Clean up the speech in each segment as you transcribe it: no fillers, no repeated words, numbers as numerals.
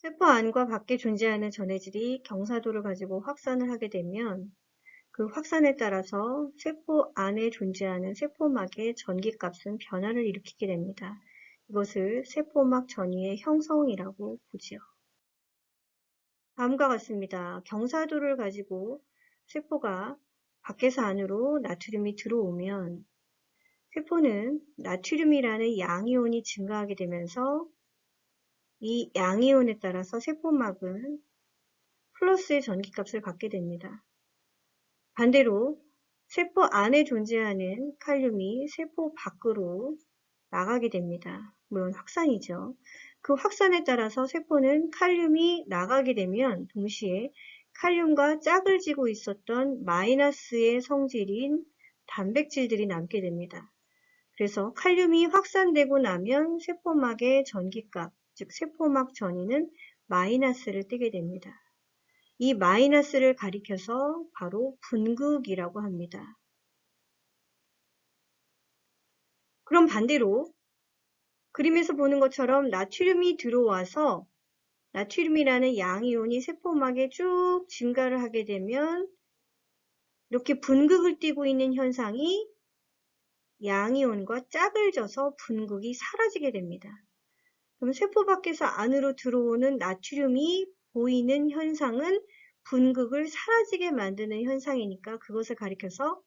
세포 안과 밖에 존재하는 전해질이 경사도를 가지고 확산을 하게 되면 그 확산에 따라서 세포 안에 존재하는 세포막의 전기값은 변화를 일으키게 됩니다. 이것을 세포막 전이의 형성이라고 보지요. 다음과 같습니다. 경사도를 가지고 세포가 밖에서 안으로 나트륨이 들어오면 세포는 나트륨이라는 양이온이 증가하게 되면서 이 양이온에 따라서 세포막은 플러스의 전기값을 받게 됩니다. 반대로 세포 안에 존재하는 칼륨이 세포 밖으로 나가게 됩니다. 물론 확산이죠. 그 확산에 따라서 세포는 칼륨이 나가게 되면 동시에 칼륨과 짝을 지고 있었던 마이너스의 성질인 단백질들이 남게 됩니다. 그래서 칼륨이 확산되고 나면 세포막의 전기값, 즉 세포막 전이는 마이너스를 띠게 됩니다. 이 마이너스를 가리켜서 바로 분극이라고 합니다. 그럼 반대로 그림에서 보는 것처럼 나트륨이 들어와서 나트륨이라는 양이온이 세포막에 쭉 증가를 하게 되면 이렇게 분극을 띠고 있는 현상이 양이온과 짝을 져서 분극이 사라지게 됩니다. 그럼 세포 밖에서 안으로 들어오는 나트륨이 보이는 현상은 분극을 사라지게 만드는 현상이니까 그것을 가리켜서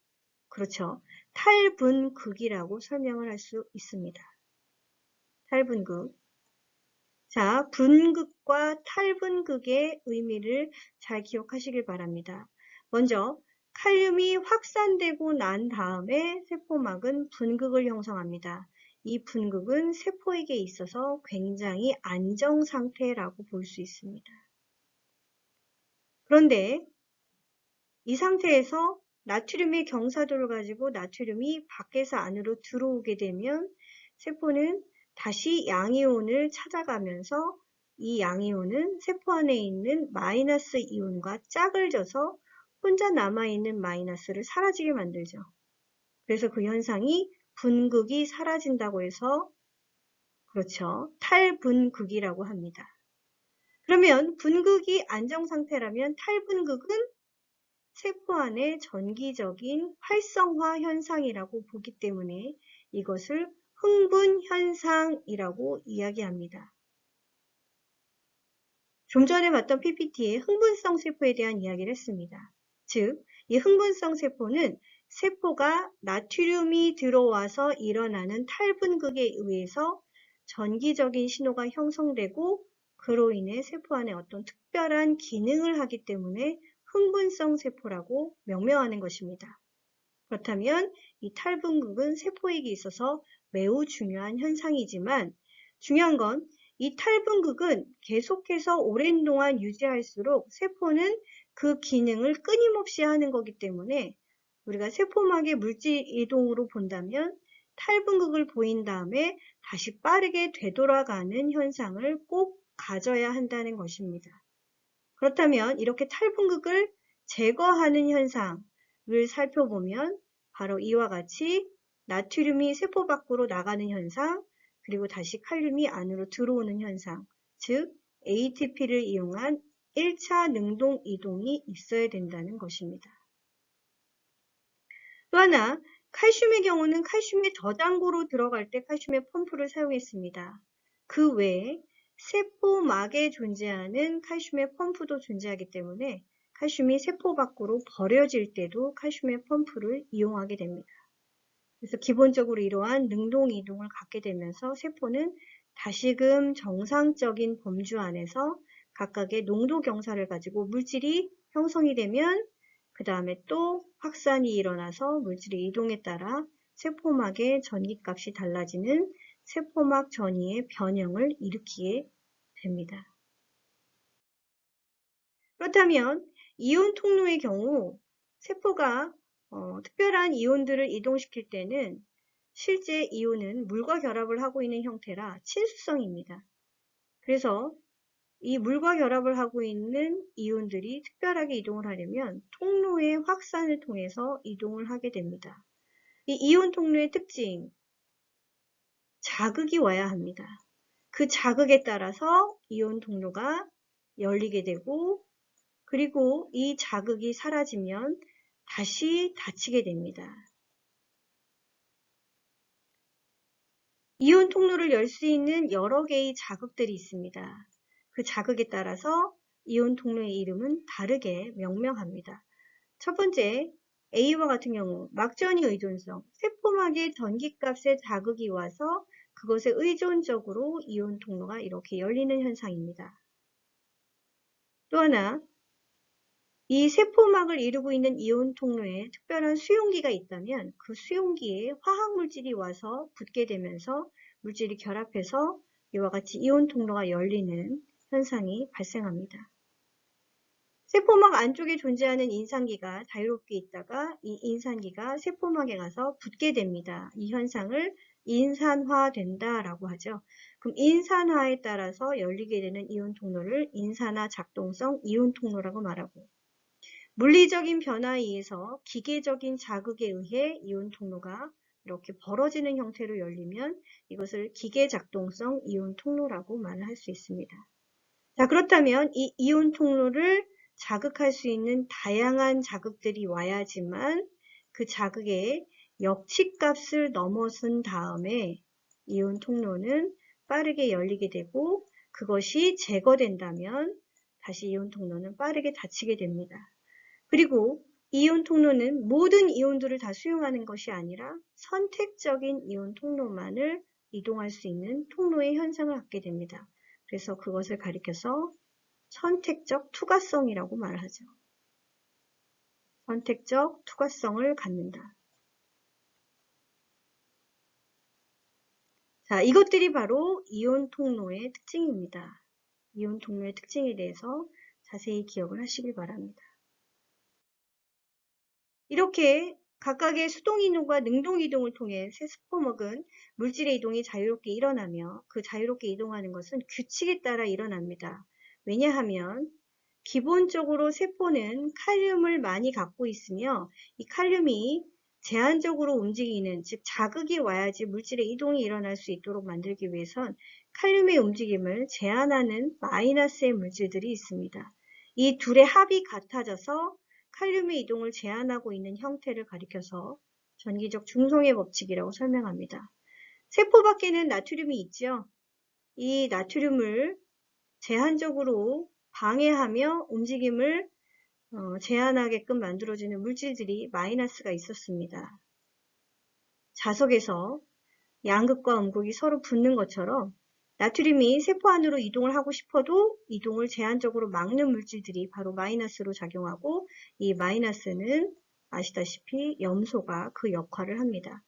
그렇죠. 탈분극이라고 설명을 할 수 있습니다. 탈분극. 자, 분극과 탈분극의 의미를 잘 기억하시길 바랍니다. 먼저 칼륨이 확산되고 난 다음에 세포막은 분극을 형성합니다. 이 분극은 세포에게 있어서 굉장히 안정 상태라고 볼 수 있습니다. 그런데 이 상태에서 나트륨의 경사도를 가지고 나트륨이 밖에서 안으로 들어오게 되면 세포는 다시 양이온을 찾아가면서 이 양이온은 세포 안에 있는 마이너스 이온과 짝을 져서 혼자 남아있는 마이너스를 사라지게 만들죠. 그래서 그 현상이 분극이 사라진다고 해서 그렇죠. 탈분극이라고 합니다. 그러면 분극이 안정상태라면 탈분극은 세포 안의 전기적인 활성화 현상이라고 보기 때문에 이것을 흥분 현상이라고 이야기합니다. 좀 전에 봤던 PPT에 흥분성 세포에 대한 이야기를 했습니다. 즉, 이 흥분성 세포는 세포가 나트륨이 들어와서 일어나는 탈분극에 의해서 전기적인 신호가 형성되고 그로 인해 세포 안에 어떤 특별한 기능을 하기 때문에 흥분성 세포라고 명명하는 것입니다. 그렇다면 이 탈분극은 세포에게 있어서 매우 중요한 현상이지만 중요한 건 이 탈분극은 계속해서 오랜 동안 유지할수록 세포는 그 기능을 끊임없이 하는 거기 때문에 우리가 세포막의 물질 이동으로 본다면 탈분극을 보인 다음에 다시 빠르게 되돌아가는 현상을 꼭 가져야 한다는 것입니다. 그렇다면 이렇게 탈분극을 제거하는 현상을 살펴보면 바로 이와 같이 나트륨이 세포 밖으로 나가는 현상, 그리고 다시 칼륨이 안으로 들어오는 현상, 즉 ATP를 이용한 1차 능동 이동이 있어야 된다는 것입니다. 또 하나, 칼슘의 경우는 칼슘의 저장고로 들어갈 때 칼슘의 펌프를 사용했습니다. 그 외에 세포막에 존재하는 칼슘의 펌프도 존재하기 때문에 칼슘이 세포 밖으로 버려질 때도 칼슘의 펌프를 이용하게 됩니다. 그래서 기본적으로 이러한 능동 이동을 갖게 되면서 세포는 다시금 정상적인 범주 안에서 각각의 농도 경사를 가지고 물질이 형성이 되면 그 다음에 또 확산이 일어나서 물질의 이동에 따라 세포막의 전기값이 달라지는 세포막 전이의 변형을 일으키게 됩니다. 그렇다면 이온 통로의 경우 세포가 특별한 이온들을 이동시킬 때는 실제 이온은 물과 결합을 하고 있는 형태라 친수성입니다. 그래서 이 물과 결합을 하고 있는 이온들이 특별하게 이동을 하려면 통로의 확산을 통해서 이동을 하게 됩니다. 이 이온 통로의 특징, 자극이 와야 합니다. 그 자극에 따라서 이온 통로가 열리게 되고 그리고 이 자극이 사라지면 다시 닫히게 됩니다. 이온 통로를 열 수 있는 여러 개의 자극들이 있습니다. 그 자극에 따라서 이온 통로의 이름은 다르게 명명합니다. 첫 번째, A와 같은 경우 막전이 의존성, 세포막의 전기값에 자극이 와서 그것에 의존적으로 이온 통로가 이렇게 열리는 현상입니다. 또 하나, 이 세포막을 이루고 있는 이온 통로에 특별한 수용기가 있다면 그 수용기에 화학물질이 와서 붙게 되면서 물질이 결합해서 이와 같이 이온 통로가 열리는 현상이 발생합니다. 세포막 안쪽에 존재하는 인산기가 자유롭게 있다가 이 인산기가 세포막에 가서 붙게 됩니다. 이 현상을 인산화된다라고 하죠. 그럼 인산화에 따라서 열리게 되는 이온 통로를 인산화 작동성 이온 통로라고 말하고 물리적인 변화에 의해서 기계적인 자극에 의해 이온 통로가 이렇게 벌어지는 형태로 열리면 이것을 기계작동성 이온 통로라고 말할 수 있습니다. 자, 그렇다면 이 이온 통로를 자극할 수 있는 다양한 자극들이 와야지만 그 자극의 역치값을 넘어선 다음에 이온 통로는 빠르게 열리게 되고 그것이 제거된다면 다시 이온 통로는 빠르게 닫히게 됩니다. 그리고 이온 통로는 모든 이온들을 다 수용하는 것이 아니라 선택적인 이온 통로만을 이동할 수 있는 통로의 현상을 갖게 됩니다. 그래서 그것을 가리켜서 선택적 투과성이라고 말하죠. 선택적 투과성을 갖는다. 자, 이것들이 바로 이온 통로의 특징입니다. 이온 통로의 특징에 대해서 자세히 기억을 하시길 바랍니다. 이렇게 각각의 수동이동과 능동이동을 통해 세포막은 물질의 이동이 자유롭게 일어나며 그 자유롭게 이동하는 것은 규칙에 따라 일어납니다. 왜냐하면 기본적으로 세포는 칼륨을 많이 갖고 있으며 이 칼륨이 제한적으로 움직이는, 즉 자극이 와야지 물질의 이동이 일어날 수 있도록 만들기 위해선 칼륨의 움직임을 제한하는 마이너스의 물질들이 있습니다. 이 둘의 합이 같아져서 칼륨의 이동을 제한하고 있는 형태를 가리켜서 전기적 중성의 법칙이라고 설명합니다. 세포 밖에는 나트륨이 있죠. 이 나트륨을 제한적으로 방해하며 움직임을 제한하게끔 만들어주는 물질들이 마이너스가 있었습니다. 자석에서 양극과 음극이 서로 붙는 것처럼 나트륨이 세포 안으로 이동을 하고 싶어도 이동을 제한적으로 막는 물질들이 바로 마이너스로 작용하고 이 마이너스는 아시다시피 염소가 그 역할을 합니다.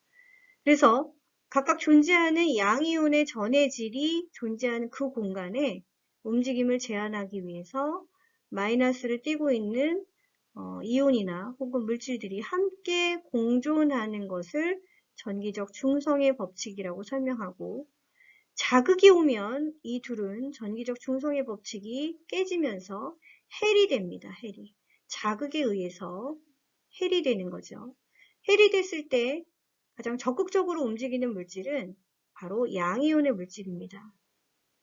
그래서 각각 존재하는 양이온의 전해질이 존재하는 그 공간에 움직임을 제한하기 위해서 마이너스를 띠고 있는 이온이나 혹은 물질들이 함께 공존하는 것을 전기적 중성의 법칙이라고 설명하고 자극이 오면 이 둘은 전기적 중성의 법칙이 깨지면서 헬이 됩니다. 헬이. 자극에 의해서 헬이 되는 거죠. 헬이 됐을 때 가장 적극적으로 움직이는 물질은 바로 양이온의 물질입니다.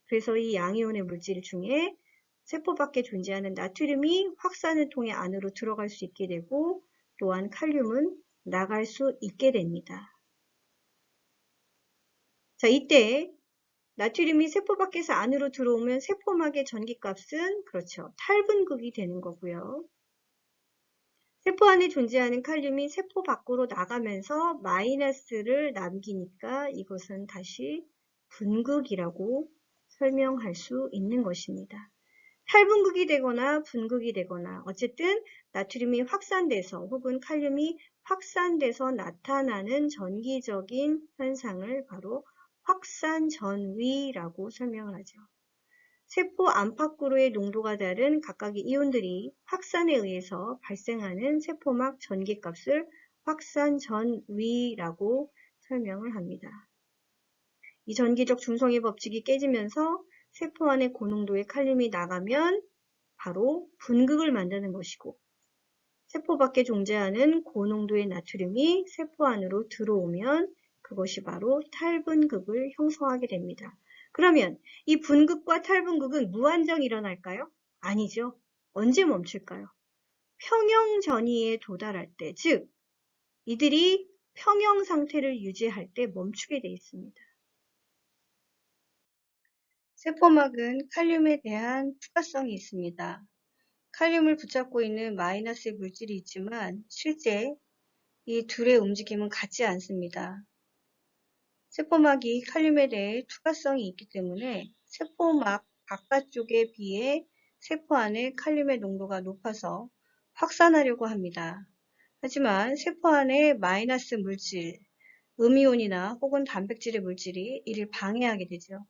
그래서 이 양이온의 물질 중에 세포 밖에 존재하는 나트륨이 확산을 통해 안으로 들어갈 수 있게 되고 또한 칼륨은 나갈 수 있게 됩니다. 자, 이때 나트륨이 세포 밖에서 안으로 들어오면 세포막의 전기값은 그렇죠. 탈분극이 되는 거고요. 세포 안에 존재하는 칼륨이 세포 밖으로 나가면서 마이너스를 남기니까 이것은 다시 분극이라고 설명할 수 있는 것입니다. 탈분극이 되거나 분극이 되거나 어쨌든 나트륨이 확산돼서 혹은 칼륨이 확산돼서 나타나는 전기적인 현상을 바로 확산전위라고 설명을 하죠. 세포 안팎으로의 농도가 다른 각각의 이온들이 확산에 의해서 발생하는 세포막 전기값을 확산전위라고 설명을 합니다. 이 전기적 중성의 법칙이 깨지면서 세포 안에 고농도의 칼륨이 나가면 바로 분극을 만드는 것이고 세포 밖에 존재하는 고농도의 나트륨이 세포 안으로 들어오면 그것이 바로 탈분극을 형성하게 됩니다. 그러면 이 분극과 탈분극은 무한정 일어날까요? 아니죠. 언제 멈출까요? 평형 전이에 도달할 때, 즉 이들이 평형 상태를 유지할 때 멈추게 되어 있습니다. 세포막은 칼륨에 대한 투과성이 있습니다. 칼륨을 붙잡고 있는 마이너스의 물질이 있지만 실제 이 둘의 움직임은 같지 않습니다. 세포막이 칼륨에 대해 투과성이 있기 때문에 세포막 바깥쪽에 비해 세포 안에 칼륨의 농도가 높아서 확산하려고 합니다. 하지만 세포 안에 마이너스 물질, 음이온이나 혹은 단백질의 물질이 이를 방해하게 되죠.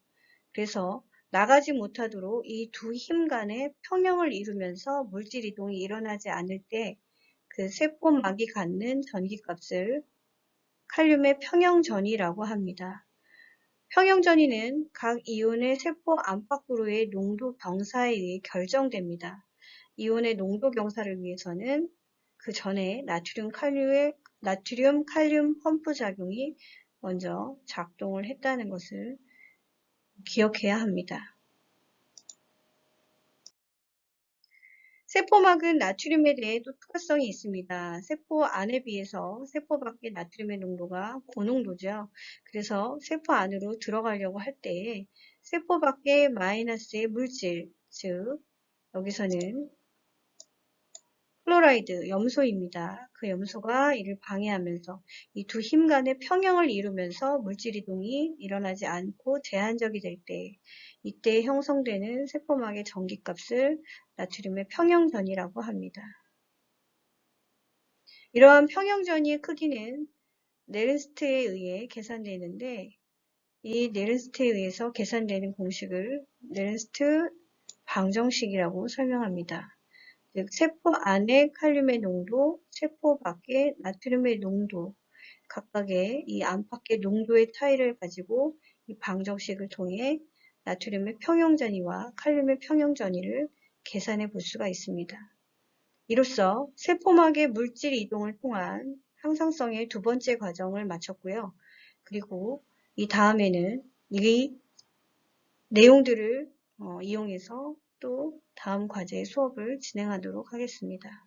그래서 나가지 못하도록 이 두 힘 간의 평형을 이루면서 물질 이동이 일어나지 않을 때 그 세포막이 갖는 전기값을 칼륨의 평형전이라고 합니다. 평형전이는 각 이온의 세포 안팎으로의 농도 경사에 의해 결정됩니다. 이온의 농도 경사를 위해서는 그 전에 나트륨 칼륨 펌프 작용이 먼저 작동을 했다는 것을 기억해야 합니다. 세포막은 나트륨에 대해 또 특화성이 있습니다. 세포 안에 비해서 세포 밖의 나트륨의 농도가 고농도죠. 그래서 세포 안으로 들어가려고 할 때에 세포 밖의 마이너스의 물질, 즉 여기서는 클로라이드, 염소입니다. 그 염소가 이를 방해하면서 이 두 힘 간의 평형을 이루면서 물질 이동이 일어나지 않고 제한적이 될 때, 이때 형성되는 세포막의 전기값을 나트륨의 평형전이라고 합니다. 이러한 평형전이의 크기는 네른스트에 의해 계산되는데, 이 네른스트에 의해서 계산되는 공식을 네른스트 방정식이라고 설명합니다. 즉 세포 안의 칼륨의 농도, 세포 밖의 나트륨의 농도, 각각의 이 안팎의 농도의 차이를 가지고 이 방정식을 통해 나트륨의 평형전이와 칼륨의 평형전이를 계산해 볼 수가 있습니다. 이로써 세포막의 물질 이동을 통한 항상성의 두 번째 과정을 마쳤고요. 그리고 이 다음에는 이 내용들을 이용해서 또 다음 과제의 수업을 진행하도록 하겠습니다.